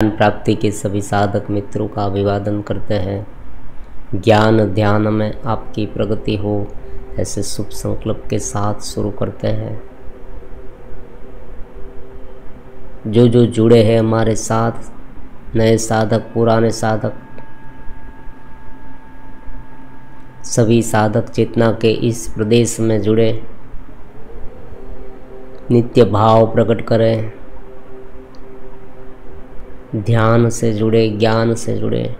ज्ञान प्राप्ति के सभी साधक मित्रों का अभिवादन करते हैं। ज्ञान ध्यान में आपकी प्रगति हो, ऐसे शुभ संकल्प के साथ शुरू करते हैं। जो जुड़े हैं हमारे साथ, नए साधक पुराने साधक, सभी साधक चेतना के इस प्रदेश में जुड़े, नित्य भाव प्रकट करें, ध्यान से जुड़े, ज्ञान से जुड़े,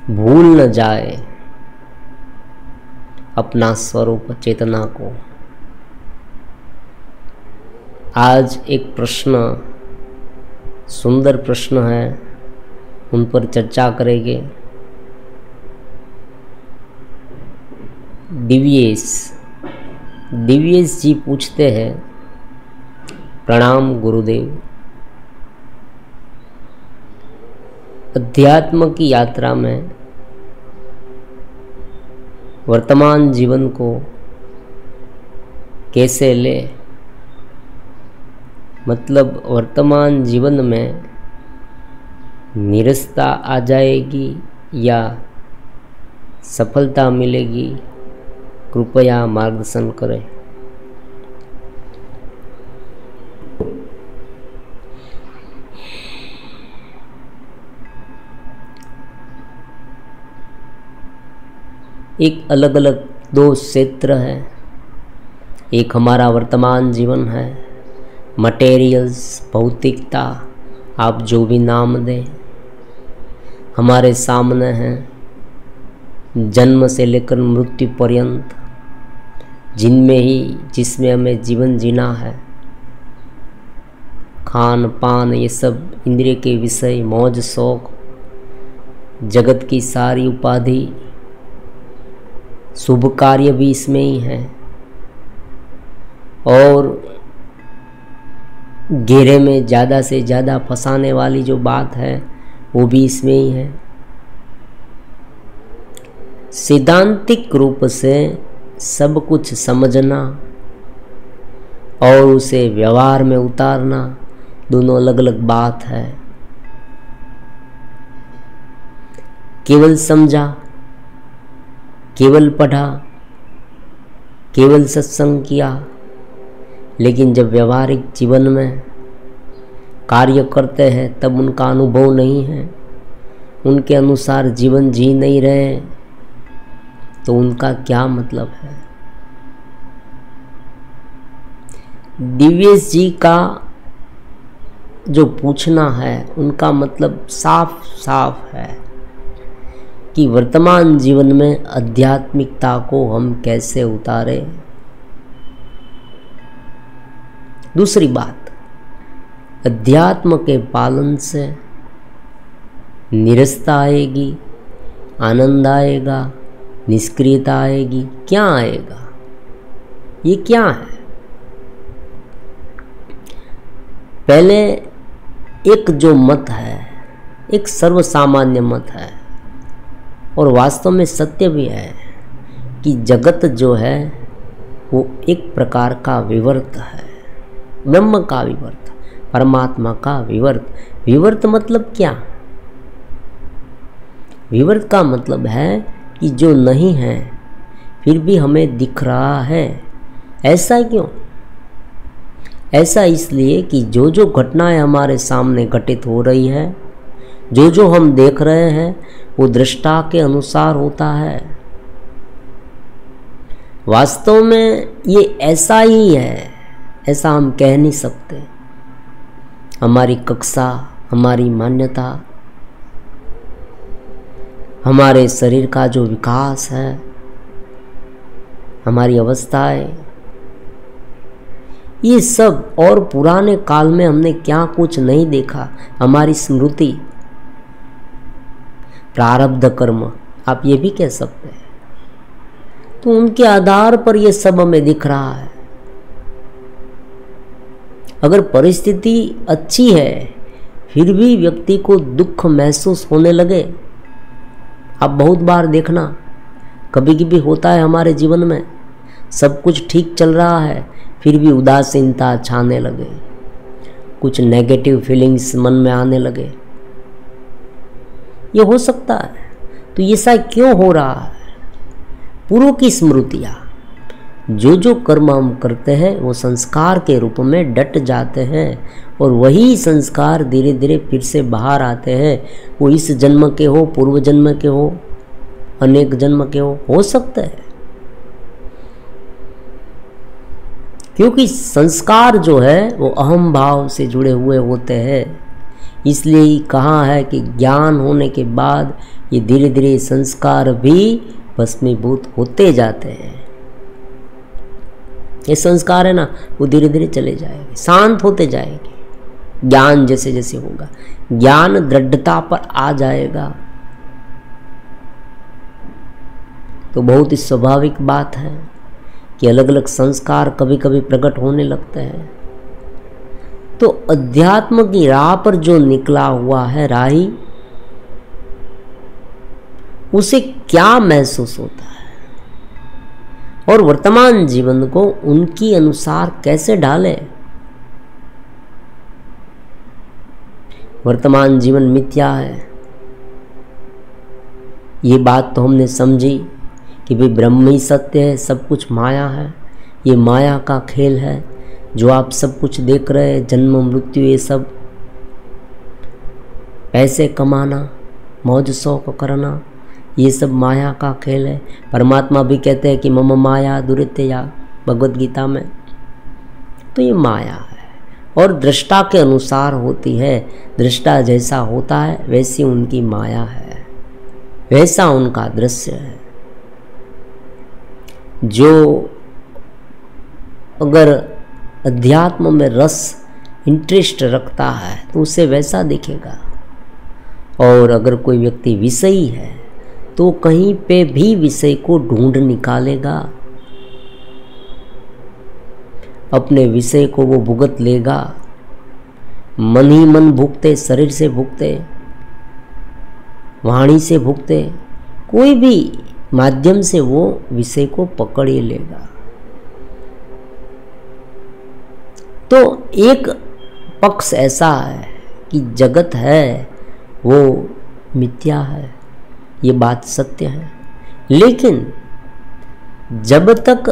भूल न जाए अपना स्वरूप चेतना को। आज एक प्रश्न, सुंदर प्रश्न है, उन पर चर्चा करेंगे। दिव्येश जी पूछते हैं, प्रणाम गुरुदेव, अध्यात्म की यात्रा में वर्तमान जीवन को कैसे ले, मतलब वर्तमान जीवन में निरस्ता आ जाएगी या सफलता मिलेगी, कृपया मार्गदर्शन करें। एक अलग अलग दो क्षेत्र है। एक हमारा वर्तमान जीवन है, मटेरियल्स, भौतिकता, आप जो भी नाम दें, हमारे सामने हैं, जन्म से लेकर मृत्यु पर्यंत, जिसमें हमें जीवन जीना है। खान पान, ये सब इंद्रिय के विषय, मौज शौक, जगत की सारी उपाधि, शुभ कार्य भी इसमें ही है, और घेरे में ज़्यादा से ज़्यादा फंसाने वाली जो बात है वो भी इसमें ही है। सिद्धांतिक रूप से सब कुछ समझना और उसे व्यवहार में उतारना दोनों अलग अलग बात है। केवल समझा, केवल पढ़ा, केवल सत्संग किया, लेकिन जब व्यवहारिक जीवन में कार्य करते हैं तब उनका अनुभव नहीं है, उनके अनुसार जीवन जी नहीं रहे, तो उनका क्या मतलब है। दिव्येश जी का जो पूछना है, उनका मतलब साफ साफ है कि वर्तमान जीवन में आध्यात्मिकता को हम कैसे उतारें। दूसरी बात, अध्यात्म के पालन से निरस्ता आएगी, आनंद आएगा, निष्क्रियता आएगी। क्या आएगा, ये क्या है? पहले एक जो मत है, एक सर्वसामान्य मत है और वास्तव में सत्य भी है कि जगत जो है वो एक प्रकार का विवर्त है, ब्रह्म का विवर्त, परमात्मा का विवर्त। विवर्त मतलब क्या? विवर्त का मतलब है कि जो नहीं है फिर भी हमें दिख रहा है। ऐसा क्यों? ऐसा इसलिए कि जो घटनाएं हमारे सामने घटित हो रही है, जो हम देख रहे हैं, वो दृष्टा के अनुसार होता है। वास्तव में ये ऐसा ही है, ऐसा हम कह नहीं सकते। हमारी कक्षा, हमारी मान्यता, हमारे शरीर का जो विकास है, हमारी अवस्थाएं, ये सब, और पुराने काल में हमने क्या कुछ नहीं देखा, हमारी स्मृति, प्रारब्ध कर्म, आप ये भी कह सकते हैं, तो उनके आधार पर ये सब हमें दिख रहा है। अगर परिस्थिति अच्छी है फिर भी व्यक्ति को दुख महसूस होने लगे, आप बहुत बार देखना, कभी कभी होता है हमारे जीवन में, सब कुछ ठीक चल रहा है फिर भी उदासीनता छाने लगे, कुछ नेगेटिव फीलिंग्स मन में आने लगे, ये हो सकता है। तो ये ऐसा क्यों हो रहा है? पूर्व की स्मृतियाँ, जो जो कर्म हम करते हैं वो संस्कार के रूप में डट जाते हैं और वही संस्कार धीरे धीरे फिर से बाहर आते हैं। वो इस जन्म के हो, पूर्व जन्म के हो, अनेक जन्म के हो सकते हैं। क्योंकि संस्कार जो है वो अहम भाव से जुड़े हुए होते हैं। इसलिए ही कहा है कि ज्ञान होने के बाद ये धीरे धीरे संस्कार भी भस्मीभूत होते जाते हैं। ये संस्कार है ना, वो धीरे धीरे चले जाएंगे, शांत होते जाएंगे। ज्ञान जैसे जैसे होगा, ज्ञान दृढ़ता पर आ जाएगा, तो बहुत ही स्वाभाविक बात है कि अलग अलग संस्कार कभी कभी प्रकट होने लगते हैं। तो अध्यात्म की राह पर जो निकला हुआ है राही, उसे क्या महसूस होता है और वर्तमान जीवन को उनकी अनुसार कैसे ढाले। वर्तमान जीवन मिथ्या है, ये बात तो हमने समझी कि भाई ब्रह्म ही सत्य है, सब कुछ माया है, ये माया का खेल है। जो आप सब कुछ देख रहे हैं, जन्म मृत्यु, ये सब पैसे कमाना, मौज शौक करना, ये सब माया का खेल है। परमात्मा भी कहते हैं कि मम माया दुरितया, भगवद गीता में। तो ये माया है और दृष्टा के अनुसार होती है। दृष्टा जैसा होता है वैसी उनकी माया है, वैसा उनका दृश्य है। जो अगर अध्यात्म में रस, इंटरेस्ट रखता है तो उसे वैसा दिखेगा। और अगर कोई व्यक्ति विषयी है तो कहीं पे भी विषय को ढूंढ निकालेगा, अपने विषय को वो भुगत लेगा। मन ही मन भुगते, शरीर से भुगते, वाणी से भुगते, कोई भी माध्यम से वो विषय को पकड़ ही लेगा। तो एक पक्ष ऐसा है कि जगत है वो मिथ्या है, ये बात सत्य है। लेकिन जब तक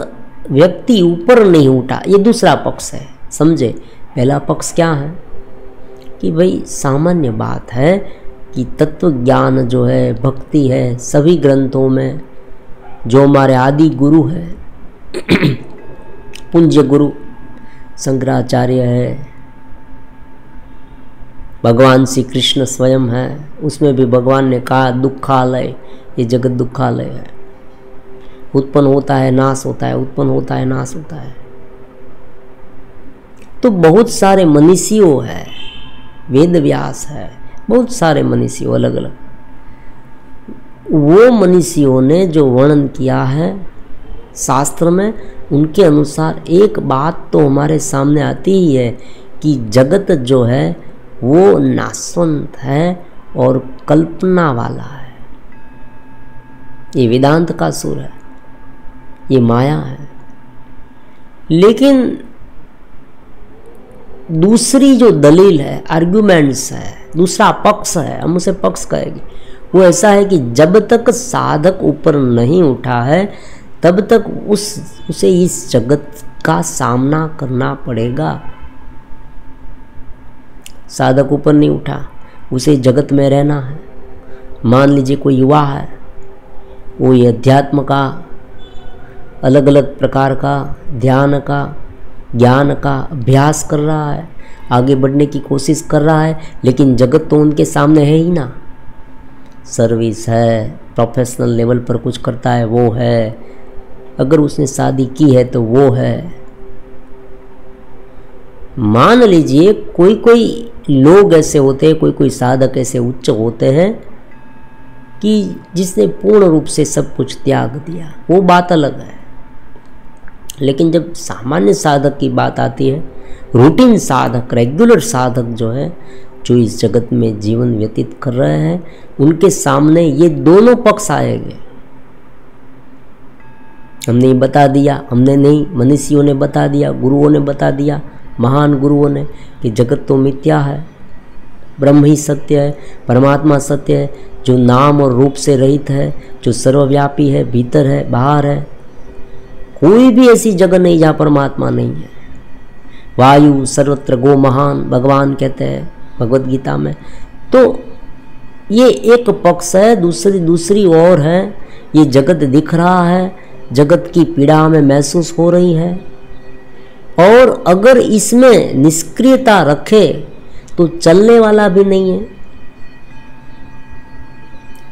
व्यक्ति ऊपर नहीं उठा, ये दूसरा पक्ष है, समझे। पहला पक्ष क्या है कि भाई सामान्य बात है कि तत्व ज्ञान जो है, भक्ति है, सभी ग्रंथों में जो हमारे आदि गुरु है, पूज्य गुरु शंकराचार्य है, भगवान श्री कृष्ण स्वयं है, उसमें भी भगवान ने कहा दुखालय, ये जगत दुखालय है, उत्पन्न होता है नाश होता है, उत्पन्न होता है नाश होता है। तो बहुत सारे मनीषियों है, वेद व्यास है, बहुत सारे मनीषियों अलग अलग, वो मनीषियों ने जो वर्णन किया है शास्त्र में, उनके अनुसार एक बात तो हमारे सामने आती ही है कि जगत जो है वो नाशवंत है और कल्पना वाला है। ये वेदांत का सुर है, ये माया है। लेकिन दूसरी जो दलील है, आर्ग्यूमेंट्स है, दूसरा पक्ष है, हम उसे पक्ष कहेंगे, वो ऐसा है कि जब तक साधक ऊपर नहीं उठा है तब तक उसे इस जगत का सामना करना पड़ेगा। साधक ऊपर नहीं उठा, उसे जगत में रहना है। मान लीजिए कोई युवा है, वो ये अध्यात्म का, अलग अलग प्रकार का ध्यान का, ज्ञान का अभ्यास कर रहा है, आगे बढ़ने की कोशिश कर रहा है, लेकिन जगत तो उनके सामने है ही ना। सर्विस है, प्रोफेशनल लेवल पर कुछ करता है वो है, अगर उसने शादी की है तो वो है। मान लीजिए कोई कोई लोग ऐसे होते हैं, कोई कोई साधक ऐसे उच्च होते हैं कि जिसने पूर्ण रूप से सब कुछ त्याग दिया, वो बात अलग है। लेकिन जब सामान्य साधक की बात आती है, रूटीन साधक, रेगुलर साधक जो है, जो इस जगत में जीवन व्यतीत कर रहे हैं, उनके सामने ये दोनों पक्ष आएंगे। हमने बता दिया, हमने नहीं, मनीषियों ने बता दिया, गुरुओं ने बता दिया, महान गुरुओं ने कि जगत तो मिथ्या है, ब्रह्म ही सत्य है, परमात्मा सत्य है, जो नाम और रूप से रहित है, जो सर्वव्यापी है, भीतर है, बाहर है। कोई भी ऐसी जगह नहीं जहाँ परमात्मा नहीं है। वायु सर्वत्र गो महान, भगवान कहते हैं भगवत गीता में। तो ये एक पक्ष है। दूसरी ओर है, ये जगत दिख रहा है, जगत की पीड़ा हमें महसूस हो रही है, और अगर इसमें निष्क्रियता रखे तो चलने वाला भी नहीं है।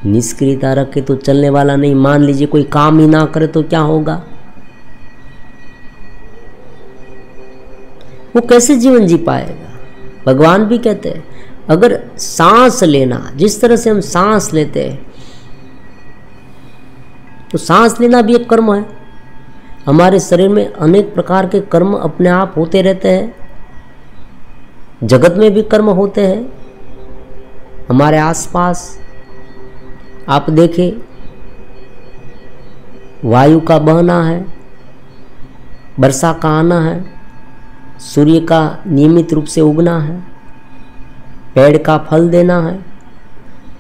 निष्क्रियता रखे तो चलने वाला नहीं। मान लीजिए कोई काम ही ना करे तो क्या होगा? वो कैसे जीवन जी पाएगा? भगवान भी कहते हैं अगर सांस लेना, जिस तरह से हम सांस लेते हैं, तो सांस लेना भी एक कर्म है। हमारे शरीर में अनेक प्रकार के कर्म अपने आप होते रहते हैं। जगत में भी कर्म होते हैं हमारे आसपास। आप देखें, वायु का बहना है, वर्षा का आना है, सूर्य का नियमित रूप से उगना है, पेड़ का फल देना है,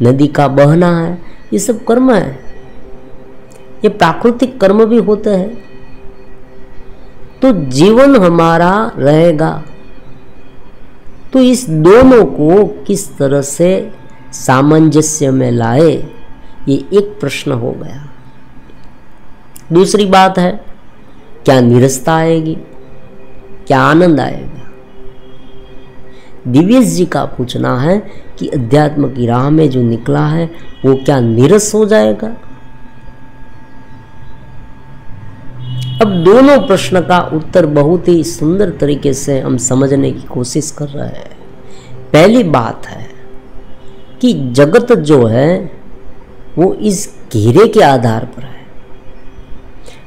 नदी का बहना है, ये सब कर्म है। ये प्राकृतिक कर्म भी होते हैं। तो जीवन हमारा रहेगा, तो इस दोनों को किस तरह से सामंजस्य में लाए, ये एक प्रश्न हो गया। दूसरी बात है, क्या नीरसता आएगी, क्या आनंद आएगा? दिव्येश जी का पूछना है कि अध्यात्म की राह में जो निकला है वो क्या नीरस हो जाएगा? अब दोनों प्रश्न का उत्तर बहुत ही सुंदर तरीके से हम समझने की कोशिश कर रहे हैं। पहली बात है कि जगत जो है वो इस घेरे के आधार पर है।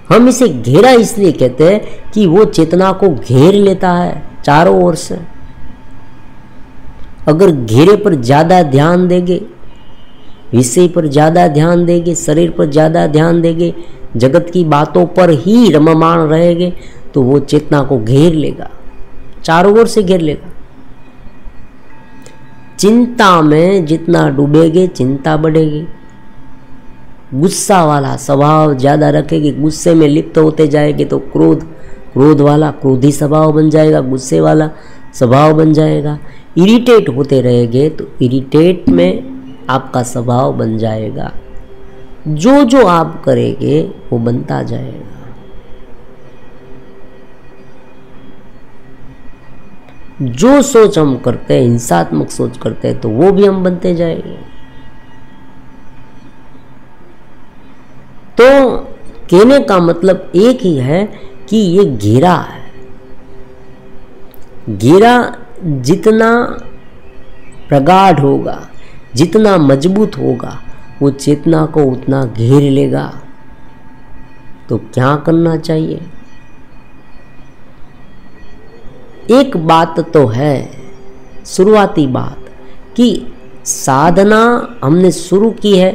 हम इसे घेरा इसलिए कहते हैं कि वो चेतना को घेर लेता है चारों ओर से। अगर घेरे पर ज़्यादा ध्यान देंगे, विषय पर ज़्यादा ध्यान देंगे, शरीर पर ज़्यादा ध्यान देंगे, जगत की बातों पर ही रममाण रहेंगे, तो वो चेतना को घेर लेगा, चारों ओर से घेर लेगा। चिंता में जितना डूबेगे चिंता बढ़ेगी। गुस्सा वाला स्वभाव ज़्यादा रखेगी, गुस्से में लिप्त होते जाएंगे तो क्रोध वाला क्रोधी स्वभाव बन जाएगा, गुस्से वाला स्वभाव बन जाएगा। इरिटेट होते रहेंगे तो इरिटेट में आपका स्वभाव बन जाएगा। जो जो आप करेंगे वो बनता जाएगा। जो सोच हम करते हैं, हिंसात्मक सोच करते हैं, तो वो भी हम बनते जाएंगे। तो कहने का मतलब एक ही है कि ये घेरा है। घेरा जितना प्रगाढ़ होगा, जितना मजबूत होगा, वो चेतना को उतना घेर लेगा। तो क्या करना चाहिए? एक बात तो है, शुरुआती बात, कि साधना हमने शुरू की है,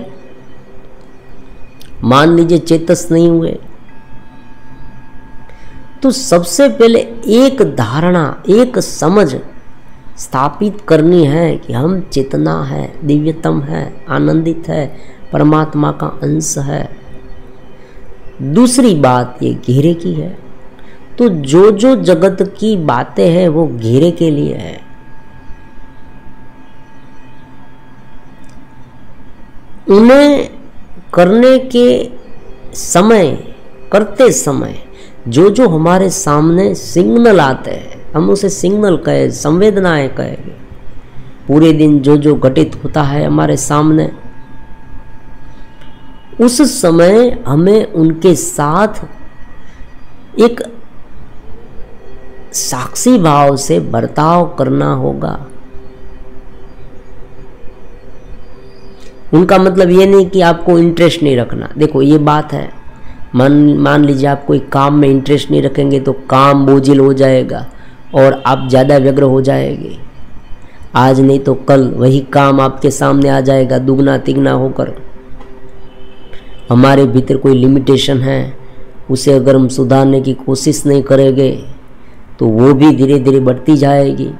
मान लीजिए चेतस नहीं हुए, तो सबसे पहले एक धारणा, एक समझ स्थापित करनी है कि हम चेतना है, दिव्यतम है, आनंदित है, परमात्मा का अंश है। दूसरी बात ये घेरे की है। तो जो जो जगत की बातें हैं वो घेरे के लिए है। उन्हें करने के समय, करते समय जो जो हमारे सामने सिग्नल आते हैं, हम उसे सिग्नल कहे, संवेदनाएं कहेंगे। पूरे दिन जो जो घटित होता है हमारे सामने, उस समय हमें उनके साथ एक साक्षी भाव से बर्ताव करना होगा। उनका मतलब ये नहीं कि आपको इंटरेस्ट नहीं रखना। देखो ये बात है, मान लीजिए आप कोई काम में इंटरेस्ट नहीं रखेंगे तो काम बोझिल हो जाएगा और आप ज़्यादा व्यग्र हो जाएंगे। आज नहीं तो कल वही काम आपके सामने आ जाएगा दुगना तिगना होकर। हमारे भीतर कोई लिमिटेशन है, उसे अगर हम सुधारने की कोशिश नहीं करेंगे तो वो भी धीरे धीरे बढ़ती जाएगी।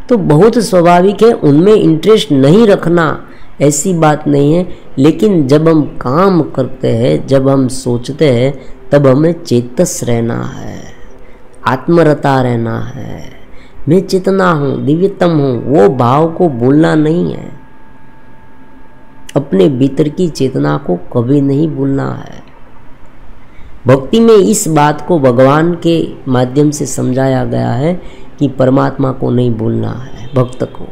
तो बहुत स्वाभाविक है, उनमें इंटरेस्ट नहीं रखना ऐसी बात नहीं है, लेकिन जब हम काम करते हैं, जब हम सोचते हैं, तब हमें चेतस रहना है, आत्मरता रहना है। मैं चेतना हूँ, दिव्यतम हूँ, वो भाव को भूलना नहीं है। अपने भीतर की चेतना को कभी नहीं भूलना है। भक्ति में इस बात को भगवान के माध्यम से समझाया गया है कि परमात्मा को नहीं भूलना है। भक्त को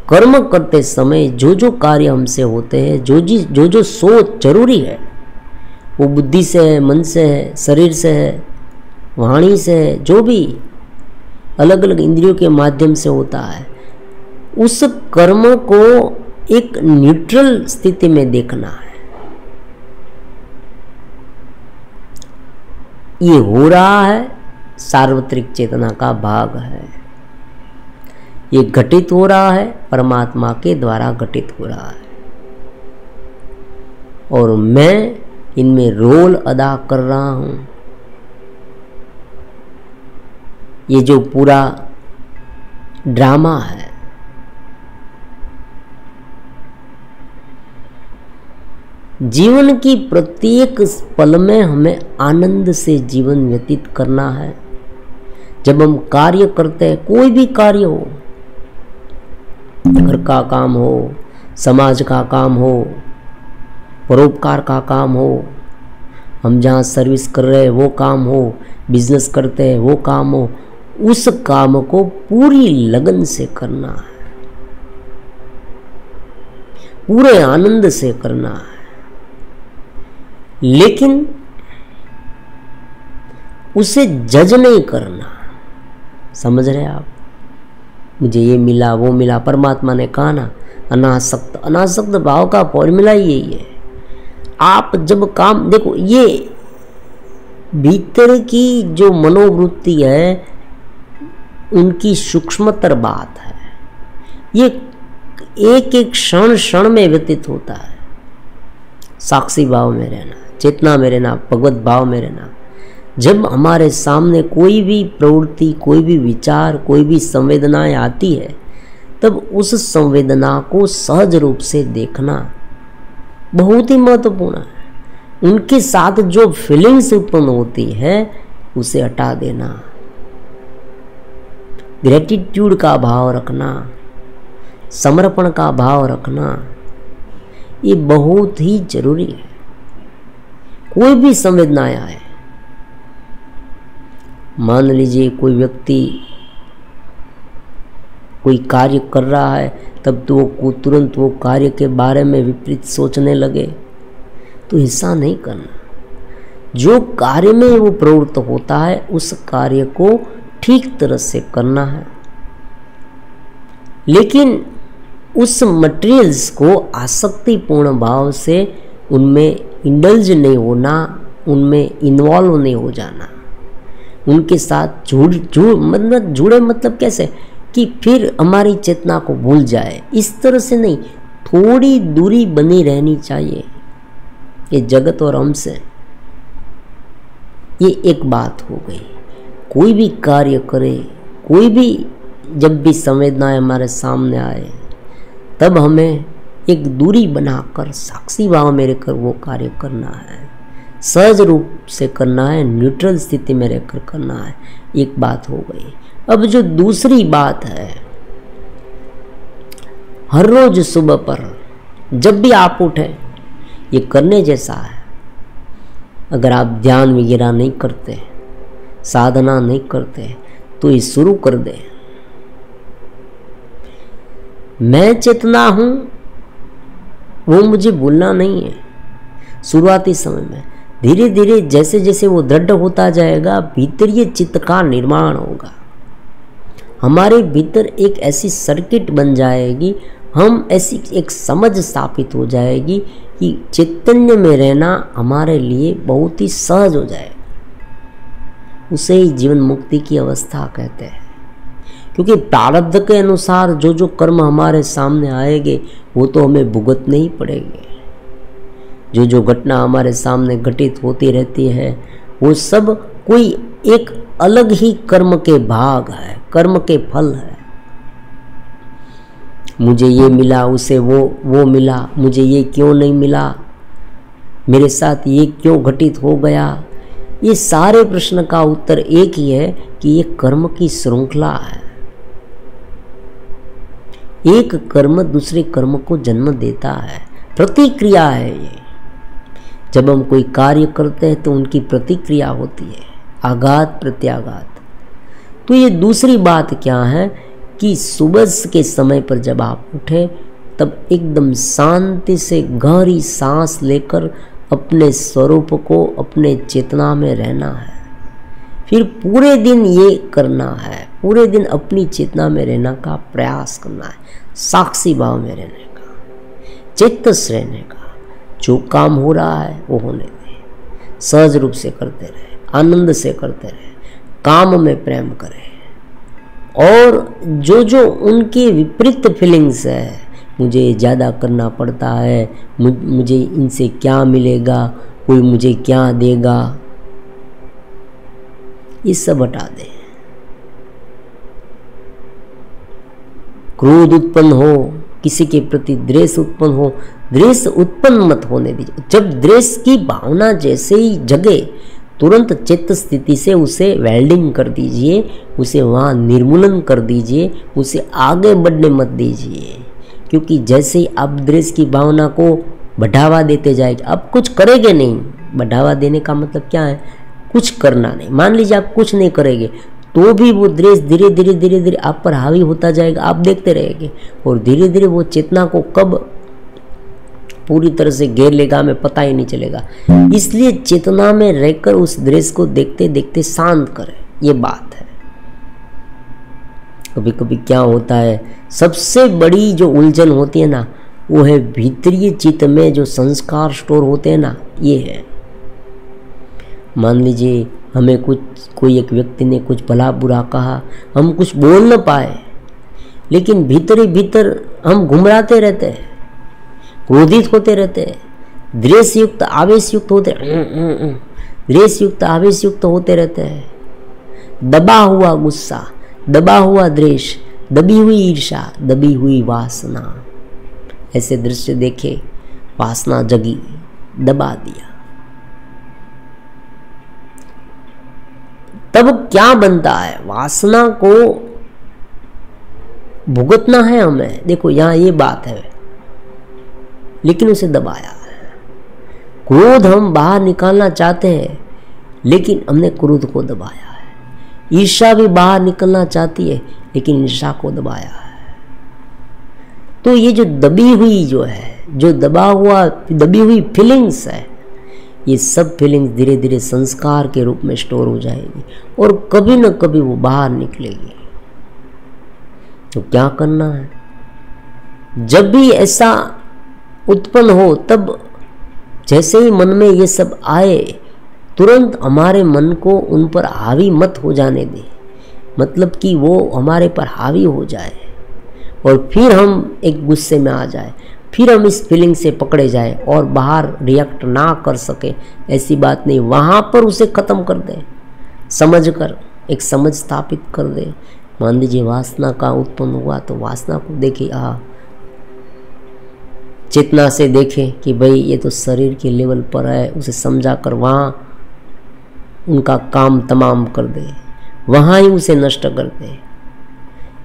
कर्म करते समय जो जो कार्य हमसे होते हैं, जो जो सोच जरूरी है, वो बुद्धि से है, मन से है, शरीर से है, वाणी से है, जो भी अलग अलग इंद्रियों के माध्यम से होता है, उस कर्म को एक न्यूट्रल स्थिति में देखना है। ये हो रहा है, सार्वत्रिक चेतना का भाग है। ये घटित हो रहा है, परमात्मा के द्वारा घटित हो रहा है, और मैं इनमें रोल अदा कर रहा हूं। ये जो पूरा ड्रामा है, जीवन की प्रत्येक पल में हमें आनंद से जीवन व्यतीत करना है। जब हम कार्य करते हैं, कोई भी कार्य हो, घर का काम हो, समाज का काम हो, परोपकार का काम हो, हम जहाँ सर्विस कर रहे हैं वो काम हो, बिजनेस करते हैं वो काम हो, उस काम को पूरी लगन से करना है, पूरे आनंद से करना है। लेकिन उसे जज नहीं करना। समझ रहे आप? मुझे ये मिला, वो मिला। परमात्मा ने कहा ना, अनासक्त। अनासक्त भाव का फॉर्मूला यही है। आप जब काम देखो, ये भीतर की जो मनोवृत्ति है, उनकी सूक्ष्मतर बात है। ये एक एक क्षण क्षण में व्यतीत होता है। साक्षी भाव में रहना, चेतना में रहना, भगवत भाव में रहना। जब हमारे सामने कोई भी प्रवृत्ति, कोई भी विचार, कोई भी संवेदनाएं आती है, तब उस संवेदना को सहज रूप से देखना बहुत ही महत्वपूर्ण है। उनके साथ जो फीलिंग्स उत्पन्न होती है, उसे हटा देना। ग्रेटिट्यूड का भाव रखना, समर्पण का भाव रखना, ये बहुत ही जरूरी है। कोई भी संवेदनाएं आए, मान लीजिए कोई व्यक्ति कोई कार्य कर रहा है, तब तो वो तुरंत वो कार्य के बारे में विपरीत सोचने लगे, तो ऐसा नहीं करना। जो कार्य में वो प्रवृत्त होता है, उस कार्य को ठीक तरह से करना है। लेकिन उस मटेरियल्स को आसक्तिपूर्ण भाव से उनमें इंडल्ज नहीं होना, उनमें इन्वॉल्व नहीं हो जाना, उनके साथ जुड़े मतलब कैसे कि फिर हमारी चेतना को भूल जाए, इस तरह से नहीं, थोड़ी दूरी बनी रहनी चाहिए ये जगत और हमसे। ये एक बात हो गई। कोई भी कार्य करे, कोई भी जब भी संवेदनाएं हमारे सामने आए, तब हमें एक दूरी बनाकर साक्षी भाव में रहकर वो कार्य करना है, सहज रूप से करना है, न्यूट्रल स्थिति में रहकर करना है। एक बात हो गई। अब जो दूसरी बात है, हर रोज सुबह पर जब भी आप उठे, ये करने जैसा है। अगर आप ध्यान वगैरह नहीं करते, साधना नहीं करते, तो ये शुरू कर दे। मैं चेतना हूं, वो मुझे भूलना नहीं है। शुरुआती समय में धीरे धीरे जैसे जैसे वो दृढ़ होता जाएगा, भीतर ये चित्त का निर्माण होगा। हमारे भीतर एक ऐसी सर्किट बन जाएगी, हम ऐसी एक समझ स्थापित हो जाएगी कि चैतन्य में रहना हमारे लिए बहुत ही सहज हो जाएगा। उसे ही जीवन मुक्ति की अवस्था कहते हैं। क्योंकि प्रारब्ध के अनुसार जो जो कर्म हमारे सामने आएंगे, वो तो हमें भुगतने ही पड़ेंगे। जो जो घटना हमारे सामने घटित होती रहती है, वो सब कोई एक अलग ही कर्म के भाग है, कर्म के फल है। मुझे ये मिला, उसे वो मिला, मुझे ये क्यों नहीं मिला, मेरे साथ ये क्यों घटित हो गया। ये सारे प्रश्न का उत्तर एक ही है कि ये कर्म की श्रृंखला है। एक कर्म दूसरे कर्म को जन्म देता है, प्रतिक्रिया है ये। जब हम कोई कार्य करते हैं तो उनकी प्रतिक्रिया होती है, आघात प्रत्याघात। तो ये दूसरी बात क्या है कि सुबह के समय पर जब आप उठे तब एकदम शांति से गहरी सांस लेकर अपने स्वरूप को, अपने चेतना में रहना है। फिर पूरे दिन ये करना है, पूरे दिन अपनी चेतना में रहने का प्रयास करना है, साक्षी भाव में रहने का, चित्तस रहने का। जो काम हो रहा है वो होने दें, सहज रूप से करते रहे, आनंद से करते रहे, काम में प्रेम करें। और जो जो उनके विपरीत फीलिंग्स है, मुझे ज़्यादा करना पड़ता है, मुझे इनसे क्या मिलेगा, कोई मुझे क्या देगा, ये सब हटा दें। क्रोध उत्पन्न हो, किसी के प्रति द्वेष उत्पन्न हो, द्वेष उत्पन्न मत होने दीजिए। जब द्वेष की भावना जैसे ही जगे तुरंत चित्त स्थिति से उसे वेल्डिंग कर दीजिए, उसे वहाँ निर्मूलन कर दीजिए, उसे आगे बढ़ने मत दीजिए। क्योंकि जैसे ही आप द्वेष की भावना को बढ़ावा देते जाएंगे, आप कुछ करेंगे नहीं। बढ़ावा देने का मतलब क्या है? कुछ करना नहीं। मान लीजिए आप कुछ नहीं करेंगे तो भी वो द्वेष धीरे धीरे धीरे धीरे आप पर हावी होता जाएगा, आप देखते रहेंगे और धीरे धीरे वो चेतना को कब पूरी तरह से घेर लेगा हमें पता ही नहीं चलेगा। इसलिए चेतना में रहकर उस द्वेष को देखते देखते शांत करें, ये बात है। कभी कभी क्या होता है, सबसे बड़ी जो उलझन होती है ना, वो है भीतरी चित्त में जो संस्कार स्टोर होते हैं ना, ये है। मान लीजिए हमें कोई एक व्यक्ति ने कुछ भला बुरा कहा, हम कुछ बोल न पाए, लेकिन भीतर ही भीतर हम घुमराते रहते हैं, क्रोधित होते रहते हैं, द्वेष युक्त आवेश युक्त होते, द्वेष युक्त आवेश युक्त होते रहते हैं। दबा हुआ गुस्सा, दबा हुआ द्वेष, दबी हुई ईर्ष्या, दबी हुई वासना, ऐसे दृश्य देखे, वासना जगी, दबा दिया। तब क्या बनता है? वासना को भुगतना है हमें। देखो यहाँ ये बात है, लेकिन उसे दबाया है। क्रोध हम बाहर निकालना चाहते हैं, लेकिन हमने क्रोध को दबाया है। ईर्ष्या भी बाहर निकलना चाहती है, लेकिन ईर्ष्या को दबाया है। तो ये जो दबी हुई जो है, जो दबी हुई फीलिंग्स है, ये सब फीलिंग्स धीरे धीरे संस्कार के रूप में स्टोर हो जाएगी और कभी न कभी वो बाहर निकलेगी। तो क्या करना है? जब भी ऐसा उत्पन्न हो, तब जैसे ही मन में ये सब आए, तुरंत हमारे मन को उन पर हावी मत हो जाने दें। मतलब कि वो हमारे पर हावी हो जाए और फिर हम एक गुस्से में आ जाए, फिर हम इस फीलिंग से पकड़े जाए और बाहर रिएक्ट ना कर सके, ऐसी बात नहीं। वहाँ पर उसे ख़त्म कर दे, समझ कर एक समझ स्थापित कर दे। मान लीजिए वासना का उत्पन्न हुआ, तो वासना को देखे, चेतना से देखे कि भाई ये तो शरीर के लेवल पर है, उसे समझा कर वहाँ उनका काम तमाम कर दे, वहाँ ही उसे नष्ट कर दे,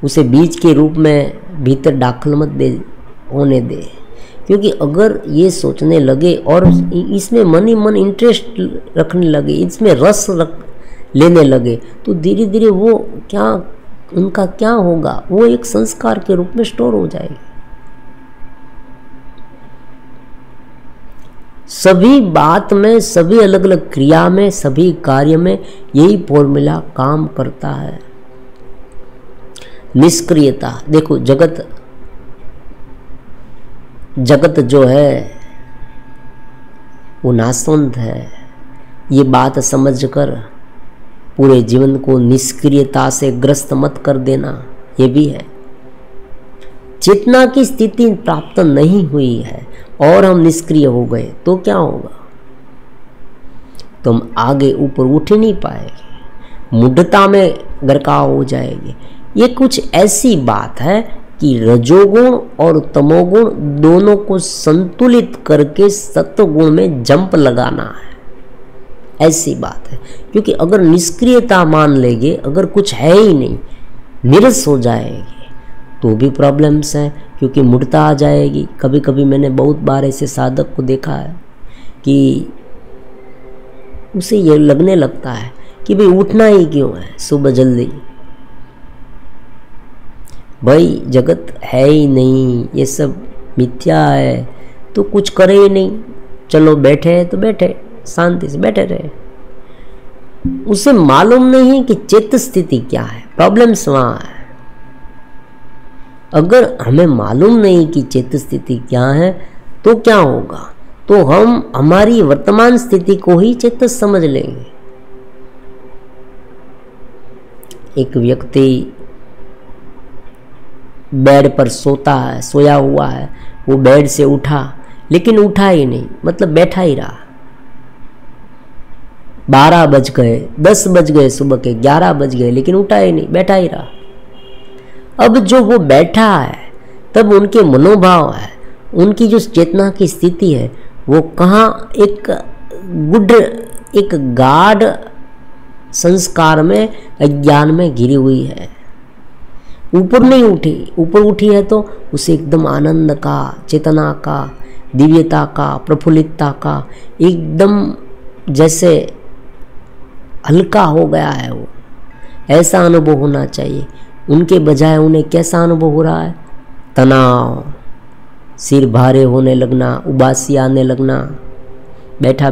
उसे बीज के रूप में भीतर दाखिल मत दे होने दे। क्योंकि अगर ये सोचने लगे और इसमें मन ही मन इंटरेस्ट रखने लगे, इसमें रस लेने लगे, तो धीरे धीरे वो उनका क्या होगा? वो एक संस्कार के रूप में स्टोर हो जाएगी। सभी बात में, सभी अलग अलग क्रिया में, सभी कार्य में यही फॉर्मूला काम करता है। निष्क्रियता। देखो जगत जो है वो नाशवंत है, ये बात समझकर पूरे जीवन को निष्क्रियता से ग्रस्त मत कर देना, ये भी है। चेतना की स्थिति प्राप्त नहीं हुई है और हम निष्क्रिय हो गए तो क्या होगा? तो हम आगे ऊपर उठ ही नहीं पाएंगे, मूढ़ता में गरकाव हो जाएंगे। ये कुछ ऐसी बात है कि रजोगुण और तमोगुण दोनों को संतुलित करके सत्वगुण में जंप लगाना है, ऐसी बात है। क्योंकि अगर निष्क्रियता मान लेंगे, अगर कुछ है ही नहीं, निरस हो जाएगी, तो भी प्रॉब्लम्स हैं, क्योंकि मूढ़ता आ जाएगी। कभी कभी मैंने बहुत बार ऐसे साधक को देखा है कि उसे ये लगने लगता है कि भाई उठना ही क्यों है सुबह जल्दी, भाई जगत है ही नहीं, ये सब मिथ्या है, तो कुछ करे ही नहीं, चलो बैठे हैं तो बैठे, शांति से बैठे रहे। उसे मालूम नहीं है कि चित्त स्थिति क्या है, प्रॉब्लम्स वहां है। अगर हमें मालूम नहीं कि चित्त स्थिति क्या है तो क्या होगा, तो हम हमारी वर्तमान स्थिति को ही चित्त समझ लेंगे। एक व्यक्ति बेड पर सोया हुआ है, वो बेड से उठा लेकिन उठा ही नहीं, मतलब बैठा ही रहा। 12 बज गए, 10 बज गए, सुबह के 11 बज गए, लेकिन उठा ही नहीं, बैठा ही रहा। अब जो वो बैठा है, तब उनके मनोभाव है, उनकी जो चेतना की स्थिति है, वो कहाँ एक गाढ़ संस्कार में, अज्ञान में घिरी हुई है। ऊपर नहीं उठी, ऊपर उठी है तो उसे एकदम आनंद का, चेतना का, दिव्यता का, प्रफुल्लितता का, एकदम जैसे हल्का हो गया है वो, ऐसा अनुभव होना चाहिए। उनके बजाय उन्हें कैसा अनुभव हो रहा है? तनाव, सिर भारे होने लगना, उबासी आने लगना, बैठे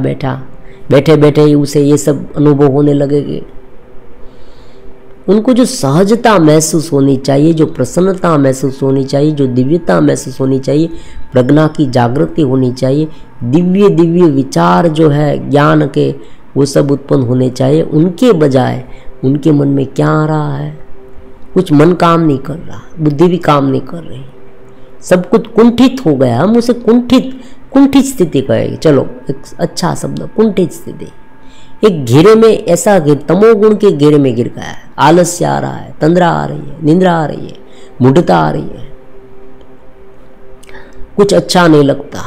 बैठे ही उसे ये सब अनुभव होने लगेंगे। उनको जो सहजता महसूस होनी चाहिए, जो प्रसन्नता महसूस होनी चाहिए, जो दिव्यता महसूस होनी चाहिए, प्रज्ञा की जागृति होनी चाहिए, दिव्य दिव्य विचार जो है ज्ञान के, वो सब उत्पन्न होने चाहिए। उनके बजाय उनके मन में क्या आ रहा है? कुछ मन काम नहीं कर रहा, बुद्धि भी काम नहीं कर रही, सब कुछ कुंठित हो गया। हम उसे कुंठित स्थिति कहेंगे। चलो एक अच्छा शब्द, कुंठित स्थिति। एक घेरे में ऐसा तमोगुण के घेरे में गिर गया है, आलस्य आ रहा है, तंद्रा आ रही है, निंद्रा आ रही है, मूढ़ता आ रही है, कुछ अच्छा नहीं लगता,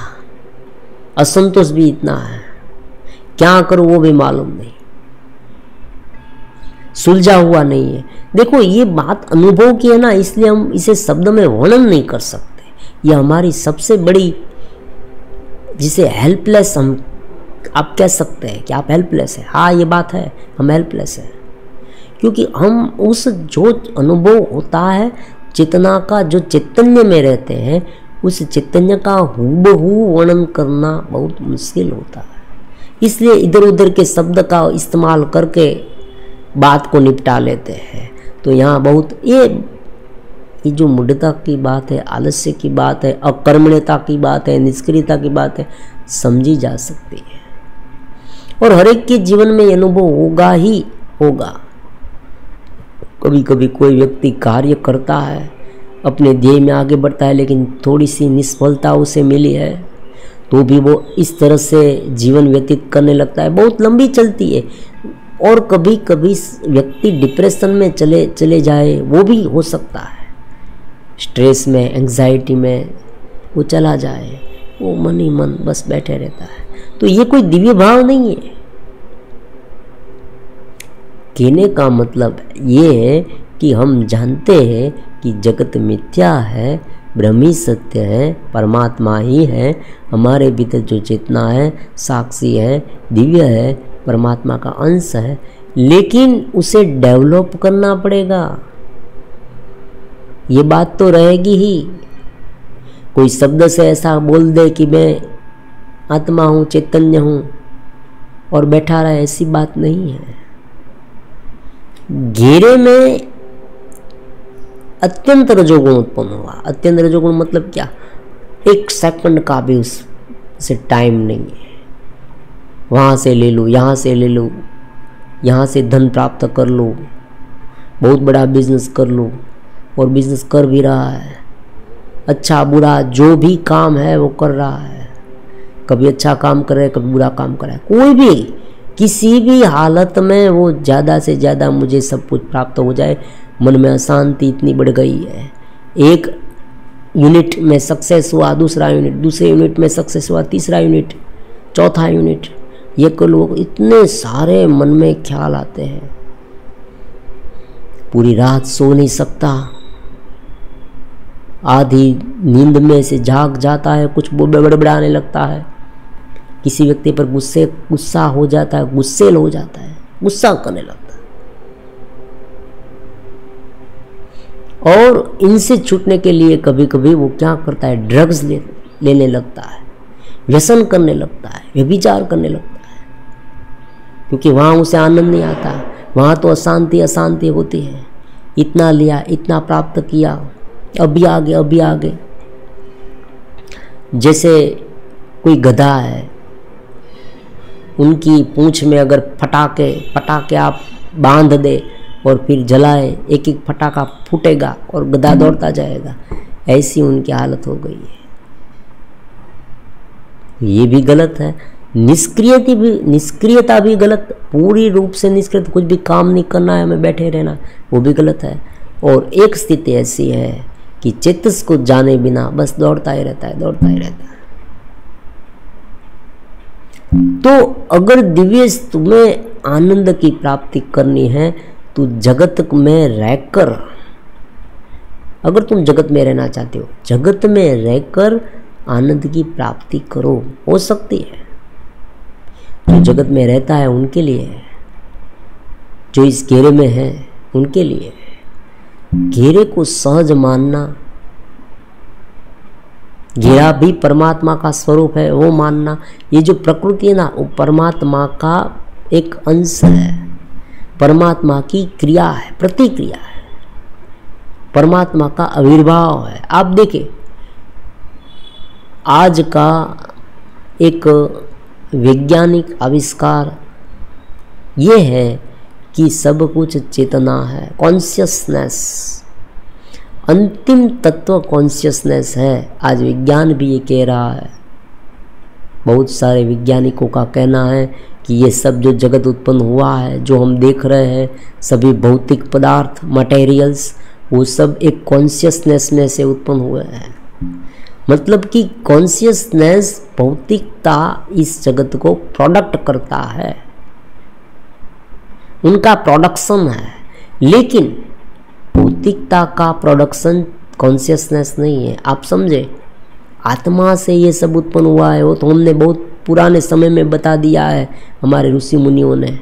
असंतोष भी इतना है, क्या करूं वो भी मालूम नहीं, सुलझा हुआ नहीं है। देखो ये बात अनुभव की है ना, इसलिए हम इसे शब्द में वर्णन नहीं कर सकते। ये हमारी सबसे बड़ी, जिसे हेल्पलेस हम आप कह सकते हैं कि आप हेल्पलेस है। हाँ ये बात है, हम हेल्पलेस है, क्योंकि हम उस जो अनुभव होता है चेतना का, जो चैतन्य में रहते हैं, उस चैतन्य का हूबहू वर्णन करना बहुत मुश्किल होता है। इसलिए इधर उधर के शब्द का इस्तेमाल करके बात को निपटा लेते हैं। तो यहाँ बहुत ये जो मूढ़ता की बात है, आलस्य की बात है, अकर्मण्यता की बात है, निष्क्रियता की बात है, समझी जा सकती है। और हर एक के जीवन में ये अनुभव होगा ही होगा। कभी कभी कोई व्यक्ति कार्य करता है, अपने ध्येय में आगे बढ़ता है, लेकिन थोड़ी सी निष्फलता उसे मिली है, तो भी वो इस तरह से जीवन व्यतीत करने लगता है, बहुत लंबी चलती है। और कभी कभी व्यक्ति डिप्रेशन में चले जाए, वो भी हो सकता है, स्ट्रेस में, एंग्जाइटी में वो चला जाए, वो मन ही मन बस बैठे रहता है। तो ये कोई दिव्य भाव नहीं है। कहने का मतलब ये है कि हम जानते हैं कि जगत मिथ्या है, ब्रह्म ही सत्य है, परमात्मा ही है, हमारे भीतर जो चेतना है साक्षी है, दिव्य है, परमात्मा का अंश है, लेकिन उसे डेवलप करना पड़ेगा। ये बात तो रहेगी ही। कोई शब्द से ऐसा बोल दे कि मैं आत्मा हूँ, चैतन्य हूँ, और बैठा रहे, ऐसी बात नहीं है। घेरे में अत्यंत रजोगुण उत्पन्न हुआ। अत्यंत रजोगुण मतलब क्या? 1 सेकंड का भी उससे टाइम नहीं है। वहाँ से ले लो, यहाँ से ले लो, यहाँ से धन प्राप्त कर लो, बहुत बड़ा बिजनेस कर लो, और बिजनेस कर भी रहा है, अच्छा बुरा जो भी काम है वो कर रहा है। कभी अच्छा काम कर रहा है, कभी बुरा काम कर रहा है, कोई भी किसी भी हालत में वो ज़्यादा से ज़्यादा मुझे सब कुछ प्राप्त हो जाए, मन में अशांति इतनी बढ़ गई है। एक यूनिट में सक्सेस हुआ, दूसरा यूनिट, दूसरे यूनिट में सक्सेस हुआ, तीसरा यूनिट, चौथा यूनिट, ये को लोग इतने सारे मन में ख्याल आते हैं, पूरी रात सो नहीं सकता, आधी नींद में से जाग जाता है, कुछ बड़बड़ाने लगता है, किसी व्यक्ति पर गुस्सा हो जाता है, गुस्सेल हो जाता है, गुस्सा करने लगता है। और इनसे छूटने के लिए कभी कभी वो क्या करता है, ड्रग्स लेने लगता है, व्यसन करने लगता है, व्यभिचार करने लगता है, क्योंकि वहाँ उसे आनंद नहीं आता, वहाँ तो अशांति अशांति होती है। इतना लिया, इतना प्राप्त किया, अभी आगे अभी आगे। जैसे कोई गधा है, उनकी पूंछ में अगर पटाखे आप बांध दे और फिर जलाए, एक एक पटाखा फूटेगा और गधा दौड़ता जाएगा, ऐसी उनकी हालत हो गई है। ये भी गलत है। निष्क्रियता भी गलत, पूरी रूप से निष्क्रिय, कुछ भी काम नहीं करना है, हमें बैठे रहना, वो भी गलत है। और एक स्थिति ऐसी है कि चेतस को जाने बिना बस दौड़ता ही रहता है, दौड़ता ही रहता है। तो अगर दिव्य तुम्हें आनंद की प्राप्ति करनी है तो जगत में रहकर, अगर तुम जगत में रहना चाहते हो, जगत में रहकर आनंद की प्राप्ति करो, हो सकती है। जो जगत में रहता है उनके लिए है, जो इस घेरे में है उनके लिए है। घेरे को सहज मानना, घेरा भी परमात्मा का स्वरूप है वो मानना, ये जो प्रकृति है ना, वो परमात्मा का एक अंश है, परमात्मा की क्रिया है, प्रतिक्रिया है, परमात्मा का आविर्भाव है। आप देखें, आज का एक वैज्ञानिक आविष्कार ये है कि सब कुछ चेतना है, कॉन्शियसनेस, अंतिम तत्व कॉन्शियसनेस है। आज विज्ञान भी ये कह रहा है, बहुत सारे वैज्ञानिकों का कहना है कि ये सब जो जगत उत्पन्न हुआ है, जो हम देख रहे हैं, सभी भौतिक पदार्थ, मटेरियल्स, वो सब एक कॉन्शियसनेस में से उत्पन्न हुए हैं। मतलब कि कॉन्शियसनेस, भौतिकता इस जगत को प्रोडक्ट करता है, उनका प्रोडक्शन है। लेकिन भौतिकता का प्रोडक्शन कॉन्शियसनेस नहीं है। आप समझे, आत्मा से ये सब उत्पन्न हुआ है, वो तो हमने बहुत पुराने समय में बता दिया है, हमारे ऋषि मुनियों ने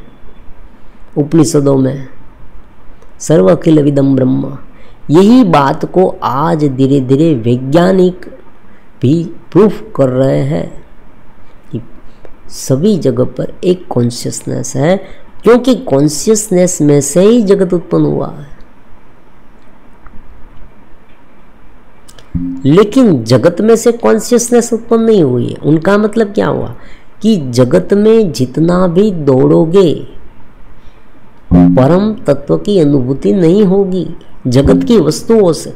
उपनिषदों में, सर्व अखिल विदम ब्रह्म। यही बात को आज धीरे धीरे वैज्ञानिक भी प्रूफ कर रहे हैं कि सभी जगह पर एक कॉन्शियसनेस है, क्योंकि कॉन्शियसनेस में से ही जगत उत्पन्न हुआ है। लेकिन जगत में से कॉन्शियसनेस उत्पन्न नहीं हुई है। उनका मतलब क्या हुआ कि जगत में जितना भी दौड़ोगे, परम तत्व की अनुभूति नहीं होगी जगत की वस्तुओं से।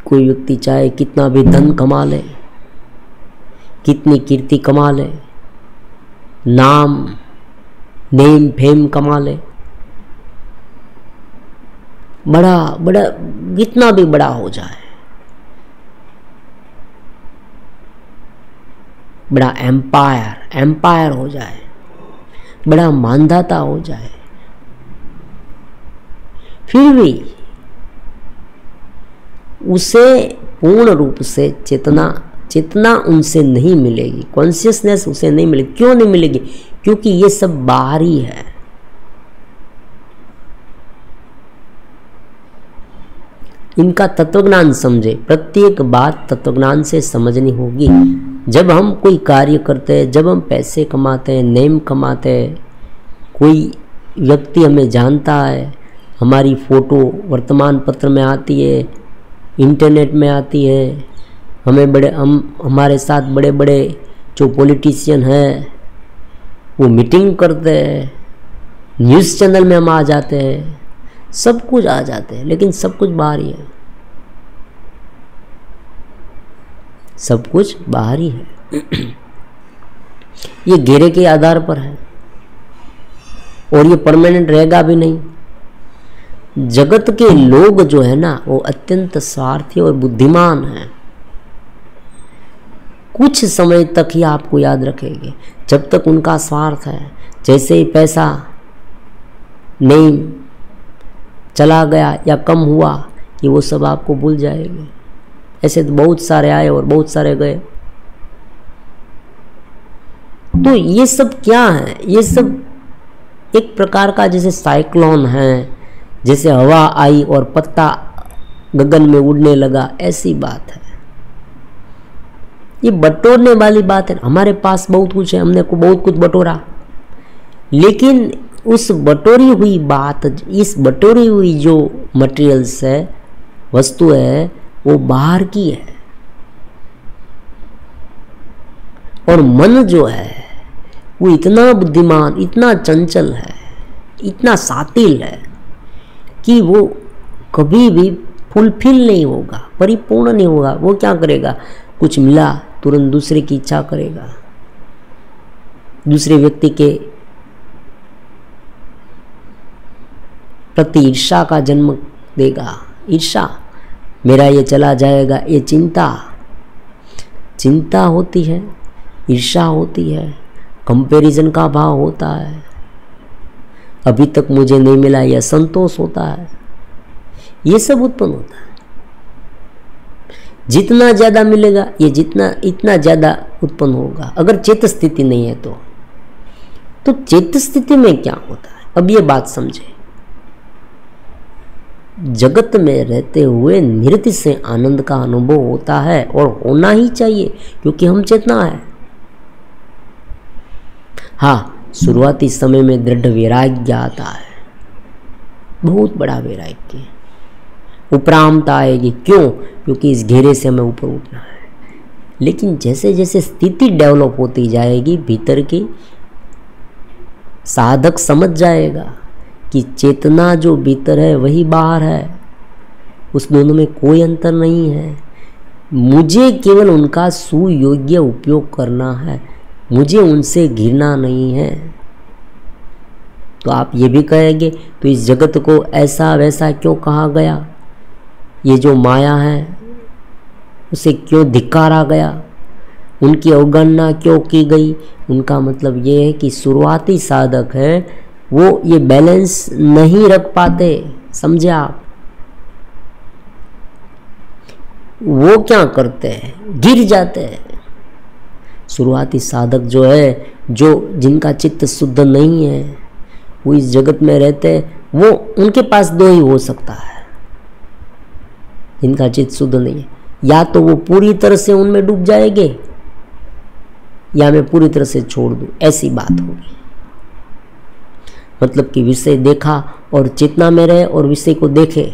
कोई व्यक्ति चाहे कितना भी धन कमा ले, कितनी कीर्ति कमा ले, नाम, नेम फेम कमा ले, बड़ा बड़ा कितना भी बड़ा हो जाए, बड़ा एम्पायर हो जाए, बड़ा मानदाता हो जाए, फिर भी उसे पूर्ण रूप से चेतना उनसे नहीं मिलेगी, कॉन्शियसनेस उसे नहीं मिलेगी। क्यों नहीं मिलेगी? क्योंकि ये सब बाहरी है। इनका तत्वज्ञान समझे, प्रत्येक बात तत्वज्ञान से समझनी होगी। जब हम कोई कार्य करते हैं, जब हम पैसे कमाते हैं, नेम कमाते हैं, कोई व्यक्ति हमें जानता है, हमारी फोटो वर्तमान पत्र में आती है, इंटरनेट में आती है, हमारे साथ बड़े बड़े जो पॉलिटिशियन हैं वो मीटिंग करते हैं, न्यूज़ चैनल में हम आ जाते हैं, सब कुछ आ जाते हैं, लेकिन सब कुछ बाहरी है, सब कुछ बाहरी है। ये घेरे के आधार पर है और ये परमानेंट रहेगा भी नहीं। जगत के लोग जो है ना वो अत्यंत स्वार्थी और बुद्धिमान हैं। कुछ समय तक ही आपको याद रखेंगे, जब तक उनका स्वार्थ है। जैसे ही पैसा नहीं चला गया या कम हुआ कि वो सब आपको भूल जाएंगे। ऐसे तो बहुत सारे आए और बहुत सारे गए। तो ये सब क्या है? ये सब एक प्रकार का जैसे साइक्लोन है, जैसे हवा आई और पत्ता गगन में उड़ने लगा, ऐसी बात है। ये बटोरने वाली बात है। हमारे पास बहुत कुछ है, हमने को बहुत कुछ बटोरा, लेकिन उस बटोरी हुई बात, इस बटोरी हुई जो मटेरियल्स है, वस्तु है, वो बाहर की है। और मन जो है वो इतना बुद्धिमान, इतना चंचल है, इतना सातिल है कि वो कभी भी फुलफिल नहीं होगा, परिपूर्ण नहीं होगा। वो क्या करेगा? कुछ मिला तुरंत दूसरे की इच्छा करेगा, दूसरे व्यक्ति के प्रति ईर्ष्या का जन्म देगा। ईर्ष्या, मेरा ये चला जाएगा, ये चिंता होती है, ईर्ष्या होती है, कंपैरिजन का भाव होता है, अभी तक मुझे नहीं मिला, यह संतोष होता है। ये सब उत्पन्न होता है। जितना ज़्यादा मिलेगा ये इतना ज़्यादा उत्पन्न होगा। अगर चेत स्थिति नहीं है तो चेत स्थिति में क्या होता है? अब ये बात समझे। जगत में रहते हुए नृत्य से आनंद का अनुभव होता है और होना ही चाहिए, क्योंकि हम चेतना है। हाँ, शुरुआती समय में दृढ़ वैराग्य आता है, बहुत बड़ा वैराग्य। उपरामता आएगी। क्यों? क्योंकि इस घेरे से हमें ऊपर उठना है। लेकिन जैसे जैसे स्थिति डेवलप होती जाएगी भीतर की, साधक समझ जाएगा कि चेतना जो भीतर है वही बाहर है, उस दोनों में कोई अंतर नहीं है। मुझे केवल उनका सुयोग्य उपयोग करना है, मुझे उनसे घिरना नहीं है। तो आप ये भी कहेंगे तो इस जगत को ऐसा वैसा क्यों कहा गया? ये जो माया है उसे क्यों धिक्कारा गया? उनकी अवगणना क्यों की गई? उनका मतलब ये है कि शुरुआती साधक है वो ये बैलेंस नहीं रख पाते। समझे आप? वो क्या करते हैं? गिर जाते हैं। शुरुआती साधक जो है, जिनका चित्त शुद्ध नहीं है, वो इस जगत में रहते हैं, वो उनके पास दो ही हो सकता है। जिनका चित्त शुद्ध नहीं है, या तो वो पूरी तरह से उनमें डूब जाएंगे या मैं पूरी तरह से छोड़ दूं, ऐसी बात होगी। मतलब कि विषय देखा और चेतना में रहे और विषय को देखे,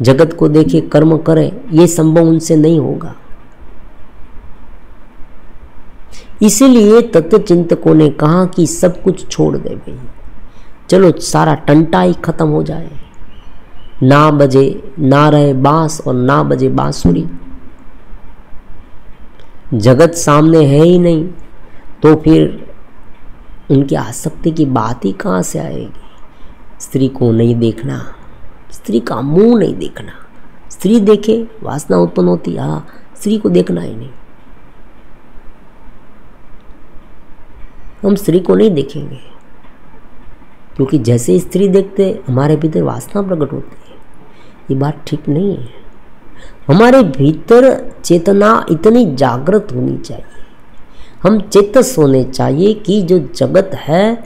जगत को देखे, कर्म करे, ये संभव उनसे नहीं होगा। इसीलिए तत्व चिंतकों ने कहा कि सब कुछ छोड़ दे भाई, चलो सारा टंटा ही खत्म हो जाए, ना बजे, ना रहे बांस और ना बजे बांसुरी। जगत सामने है ही नहीं तो फिर उनकी आसक्ति की बात ही कहाँ से आएगी? स्त्री को नहीं देखना, स्त्री का मुंह नहीं देखना। स्त्री देखे वासना उत्पन्न होती, हाँ, स्त्री को देखना ही नहीं। हम स्त्री को नहीं देखेंगे क्योंकि जैसे स्त्री देखते हमारे भीतर वासना प्रकट होती है। ये बात ठीक नहीं है। हमारे भीतर चेतना इतनी जागृत होनी चाहिए, हम चेतस होने चाहिए कि जो जगत है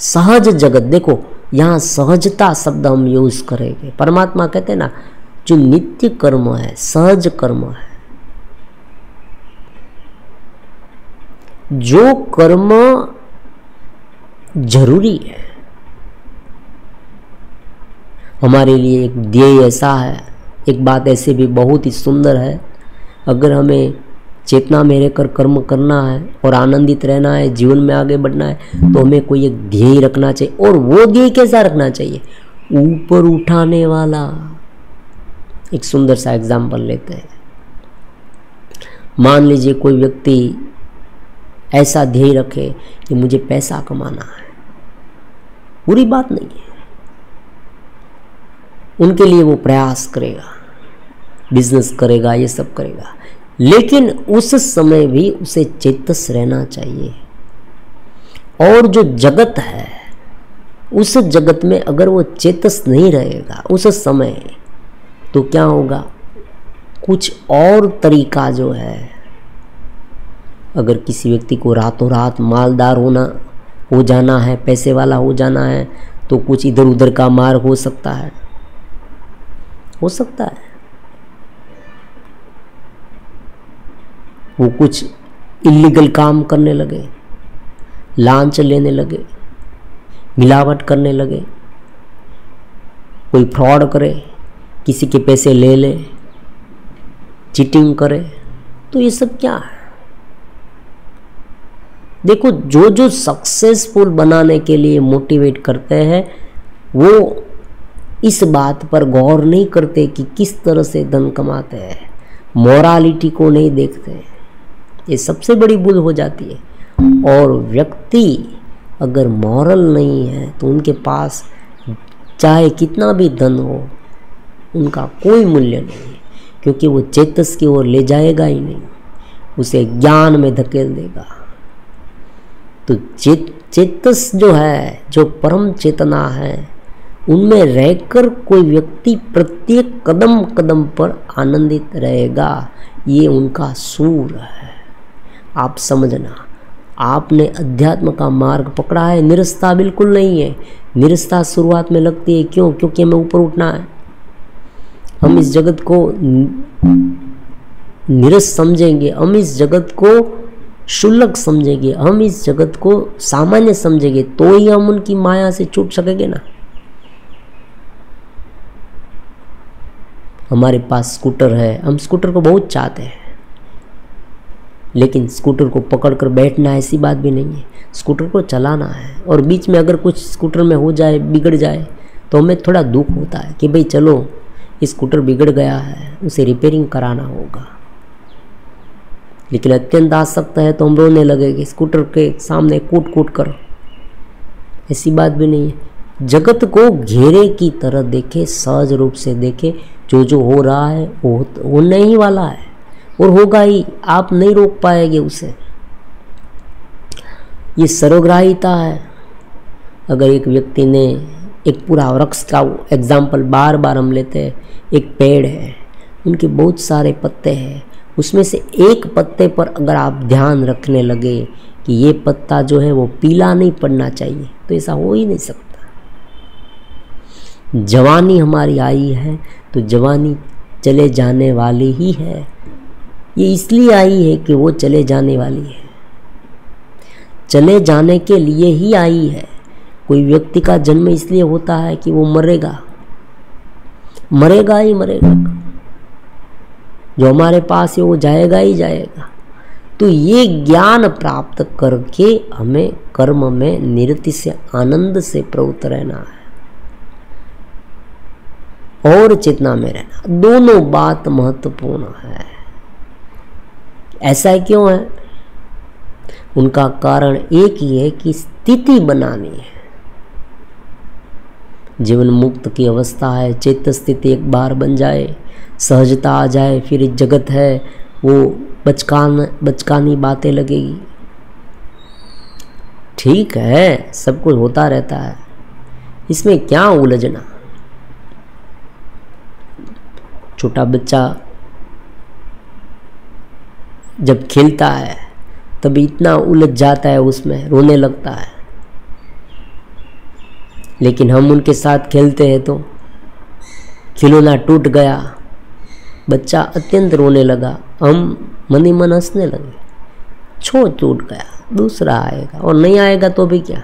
सहज जगत। देखो यहाँ सहजता शब्द हम यूज करेंगे। परमात्मा कहते हैं ना, जो नित्य कर्म है, सहज कर्म है, जो कर्म जरूरी है हमारे लिए। एक ध्येय ऐसा है, एक बात ऐसे भी बहुत ही सुंदर है, अगर हमें चेतना में रहकर कर्म करना है और आनंदित रहना है, जीवन में आगे बढ़ना है, तो हमें कोई एक ध्येय रखना चाहिए। और वो ध्येय कैसा रखना चाहिए? ऊपर उठाने वाला। एक सुंदर सा एग्जाम्पल लेते हैं। मान लीजिए कोई व्यक्ति ऐसा ध्येय रखे कि मुझे पैसा कमाना है, बुरी बात नहीं है। उनके लिए वो प्रयास करेगा, बिजनेस करेगा, ये सब करेगा, लेकिन उस समय भी उसे चेतस रहना चाहिए। और जो जगत है, उस जगत में अगर वो चेतस नहीं रहेगा उस समय, तो क्या होगा, कुछ और तरीका जो है, अगर किसी व्यक्ति को रातों रात मालदार हो जाना है, पैसे वाला हो जाना है, तो कुछ इधर उधर का मार्ग हो सकता है, हो सकता है। वो कुछ इलीगल काम करने लगे, लांच लेने लगे, मिलावट करने लगे, कोई फ्रॉड करे, किसी के पैसे ले ले, चीटिंग करे, तो ये सब क्या है। देखो, जो जो सक्सेसफुल बनाने के लिए मोटिवेट करते हैं, वो इस बात पर गौर नहीं करते कि किस तरह से धन कमाते हैं, मोरालिटी को नहीं देखते। ये सबसे बड़ी भूल हो जाती है। और व्यक्ति अगर मॉरल नहीं है तो उनके पास चाहे कितना भी धन हो, उनका कोई मूल्य नहीं है, क्योंकि वो चेतस की ओर ले जाएगा ही नहीं, उसे ज्ञान में धकेल देगा। तो चेतस जो है, जो परम चेतना है, उनमें रहकर कोई व्यक्ति प्रत्येक कदम कदम पर आनंदित रहेगा, ये उनका सूर है। आप समझना, आपने अध्यात्म का मार्ग पकड़ा है, निरस्ता बिल्कुल नहीं है। निरस्ता शुरुआत में लगती है, क्यों? क्योंकि हमें ऊपर उठना है। हम इस जगत को निरस समझेंगे, हम इस जगत को शुल्लक समझेंगे, हम इस जगत को सामान्य समझेंगे, तो ही हम उनकी माया से छूट सकेंगे ना। हमारे पास स्कूटर है, हम स्कूटर को बहुत चाहते हैं, लेकिन स्कूटर को पकड़कर बैठना ऐसी बात भी नहीं है। स्कूटर को चलाना है, और बीच में अगर कुछ स्कूटर में हो जाए, बिगड़ जाए, तो हमें थोड़ा दुख होता है कि भाई चलो, स्कूटर बिगड़ गया है, उसे रिपेयरिंग कराना होगा। लेकिन अत्यंत आसक्त है तो हम रोने लगेंगे स्कूटर के सामने कूट कूट कर। ऐसी बात भी नहीं है। जगत को घेरे की तरह देखे, सहज रूप से देखे। जो हो रहा है वो होने ही वाला है और होगा ही, आप नहीं रोक पाएंगे उसे। ये सर्वग्राहिता है। अगर एक व्यक्ति ने एक पूरा वृक्ष का एग्जाम्पल बार बार हम लेते हैं, एक पेड़ है, उनके बहुत सारे पत्ते हैं, उसमें से एक पत्ते पर अगर आप ध्यान रखने लगे कि ये पत्ता जो है वो पीला नहीं पड़ना चाहिए, तो ऐसा हो ही नहीं सकता। जवानी हमारी आई है तो जवानी चले जाने वाली ही है। ये इसलिए आई है कि वो चले जाने वाली है, चले जाने के लिए ही आई है। कोई व्यक्ति का जन्म इसलिए होता है कि वो मरेगा, मरेगा ही मरेगा। जो हमारे पास है वो जाएगा ही जाएगा। तो ये ज्ञान प्राप्त करके हमें कर्म में निरति से, आनंद से प्रवृत्त रहना है और चेतना में रहना। दोनों बात महत्वपूर्ण है। ऐसा क्यों है? उनका कारण एक ही है कि स्थिति बनानी है। जीवन मुक्त की अवस्था है, चेत स्थिति एक बार बन जाए, सहजता आ जाए, फिर जगत है वो बचकानी बातें लगेगी। ठीक है, सब कुछ होता रहता है, इसमें क्या उलझना। छोटा बच्चा जब खेलता है तब इतना उलझ जाता है, उसमें रोने लगता है। लेकिन हम उनके साथ खेलते हैं तो खिलौना टूट गया, बच्चा अत्यंत रोने लगा, हम मन ही मन हंसने लगे। टूट गया, दूसरा आएगा, और नहीं आएगा तो भी क्या।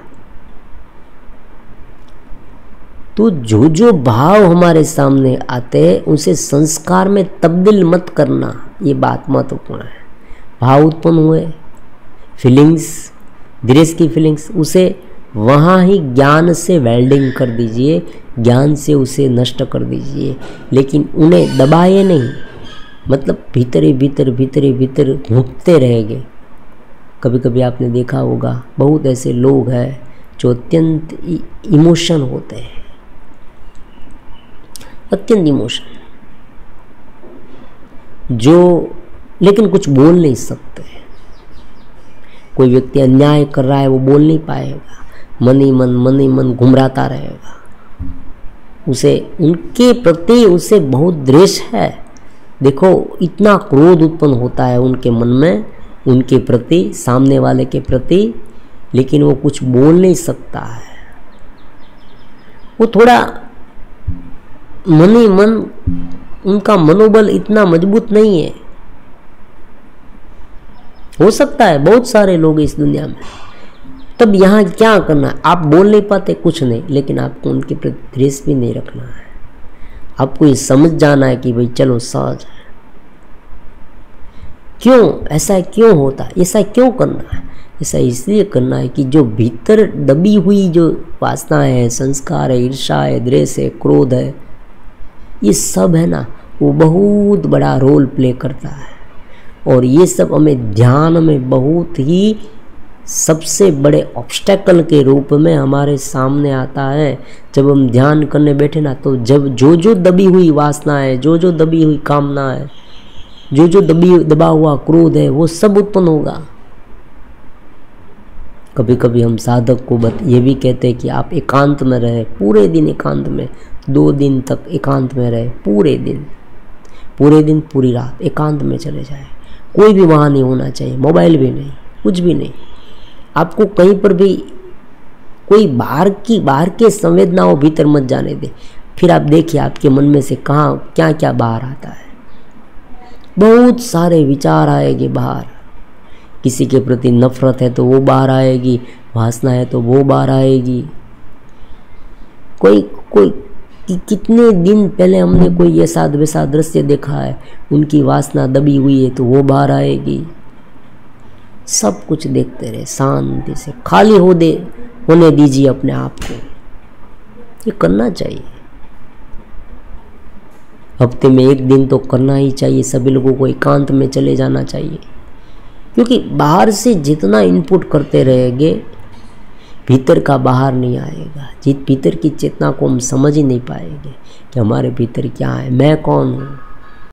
तो जो भाव हमारे सामने आते हैं उसे संस्कार में तब्दील मत करना, ये बात महत्वपूर्ण है। भाव उत्पन्न हुए, फीलिंग्स, दृश्य की फीलिंग्स, उसे वहाँ ही ज्ञान से वेल्डिंग कर दीजिए, ज्ञान से उसे नष्ट कर दीजिए, लेकिन उन्हें दबाए नहीं। मतलब भीतर ही भीतर घूमते रहेंगे, कभी कभी आपने देखा होगा बहुत ऐसे लोग हैं जो अत्यंत इमोशन होते हैं, अत्यंत इमोशन, जो लेकिन कुछ बोल नहीं सकते। कोई व्यक्ति अन्याय कर रहा है वो बोल नहीं पाएगा, मन ही मन घुमराता रहेगा। उसे उनके प्रति उसे बहुत द्वेष है। देखो इतना क्रोध उत्पन्न होता है उनके मन में उनके प्रति, सामने वाले के प्रति, लेकिन वो कुछ बोल नहीं सकता है। वो थोड़ा मन ही मन, उनका मनोबल इतना मजबूत नहीं है। हो सकता है बहुत सारे लोग इस दुनिया में। तब यहाँ क्या करना है? आप बोल नहीं पाते कुछ नहीं, लेकिन आपको उनके प्रति द्वेष भी नहीं रखना है। आपको ये समझ जाना है कि भाई चलो सहज है। क्यों ऐसा क्यों होता है? ऐसा क्यों करना है? ऐसा इसलिए करना है कि जो भीतर दबी हुई जो वासनाएं है, संस्कार है, ईर्ष्या है, द्वेष है, क्रोध है, ये सब है ना, वो बहुत बड़ा रोल प्ले करता है। और ये सब हमें ध्यान में बहुत ही सबसे बड़े ऑब्स्टेकल के रूप में हमारे सामने आता है। जब हम ध्यान करने बैठे ना, तो जब जो दबी हुई वासना है, जो दबी हुई कामना है, जो दबा हुआ क्रोध है, वो सब उत्पन्न होगा। कभी कभी हम साधक को ये भी कहते हैं कि आप एकांत में रहे, पूरे दिन एकांत में, 2 दिन तक एकांत में रहे, पूरे दिन पूरी रात एकांत में चले जाए। कोई भी वहाँ नहीं होना चाहिए, मोबाइल भी नहीं, कुछ भी नहीं। आपको कहीं पर भी कोई बाहर के संवेदनाओं भीतर मत जाने दे। फिर आप देखिए आपके मन में से कहाँ क्या क्या बाहर आता है। बहुत सारे विचार आएंगे बाहर। किसी के प्रति नफरत है तो वो बाहर आएगी, वासना है तो वो बाहर आएगी। कोई कितने दिन पहले हमने कोई ऐसा वैसा दृश्य देखा है, उनकी वासना दबी हुई है तो वो बाहर आएगी। सब कुछ देखते रहे, शांति से खाली होने दीजिए अपने आप को। ये करना चाहिए, हफ्ते में 1 दिन तो करना ही चाहिए। सभी लोगों को एकांत में चले जाना चाहिए, क्योंकि बाहर से जितना इनपुट करते रहेंगे भीतर का बाहर नहीं आएगा। भीतर की चेतना को हम समझ ही नहीं पाएंगे कि हमारे भीतर क्या है, मैं कौन हूँ,